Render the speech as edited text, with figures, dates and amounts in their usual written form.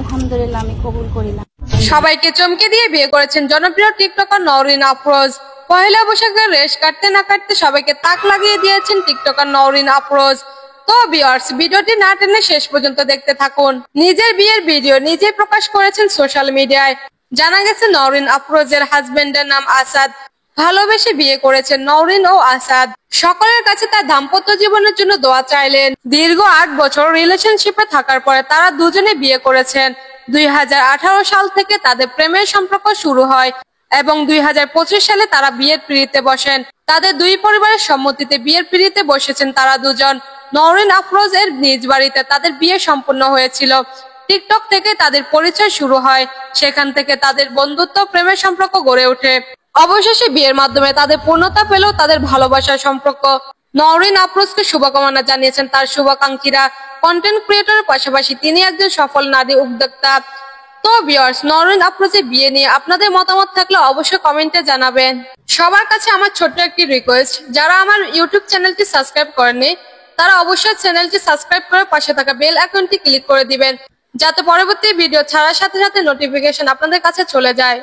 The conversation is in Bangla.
আলহামদুলিল্লাহ, আমি কবুল করি না। সবাইকে চমকে দিয়ে বিয়ে করেছেন জনপ্রিয় টিকটকার নওরিন আফরোজ। পহেলা বৈশাখের রেশ কাটতে না কাটতে সবাইকে তাক লাগিয়ে দিয়েছেন টিকটকার নওরিন আফরোজ। তো ভিউয়ার্স, ভিডিওটি না টেনে শেষ পর্যন্ত দেখতে থাকুন। নিজের বিয়ের ভিডিও নিজেই প্রকাশ করেছেন সোশ্যাল মিডিয়ায়। জানা গেছে নওরিন আফরোজের হাজবেন্ডের নাম আসাদ। ভালোবেসে বিয়ে করেছেন নওরিন ও আসাদ। সকলের কাছে তার দাম্পত্য জীবনের জন্য দোয়া চাইলেন। দীর্ঘ 8 বছর রিলেশনশিপে থাকার পরে তারা দুজনে বিয়ে করেছেন। 2018 সাল থেকে তাদের প্রেমের সম্পর্ক শুরু হয় এবং 2025 সালে তারা বিয়ের পিঁড়িতে বসেন। তাদের দুই পরিবারের সম্মতিতে বিয়ের পিঁড়িতে বসেছেন তারা দুজন। নওরিন আফরোজ এর নিজ বাড়িতে তাদের বিয়ে সম্পন্ন হয়েছিল। টিকটক থেকে তাদের পরিচয় শুরু হয়, সেখান থেকে তাদের বন্ধুত্ব প্রেমের সম্পর্ক গড়ে ওঠে। অবশেষে বিয়ের মাধ্যমে তাদের পূর্ণতা পেল তাদের ভালোবাসার সম্পর্ক। নওরিন আফরোজকে শুভকামনা জানিয়েছেন তার শুভাকাঙ্ক্ষীরা। কন্টেন্ট ক্রিয়েটরের পাশাপাশি তিনি একজন সফল নারী উদ্যোক্তা। তো ভিউয়ার্স, নওরিন আফরোজের বিয়ে নিয়ে আপনাদের মতামত থাকলে অবশ্যই কমেন্টে জানাবেন। সবার কাছে আমার ছোট্ট একটি রিকোয়েস্ট, যারা আমার ইউটিউব চ্যানেলটি সাবস্ক্রাইব করেননি তারা অবশ্যই চ্যানেলটি সাবস্ক্রাইব করে পাশে থাকা বেল আইকনটি ক্লিক করে দিবেন, যাতে পরবর্তী ভিডিও ছাড়ার সাথে সাথে নোটিফিকেশন আপনাদের কাছে চলে যায়।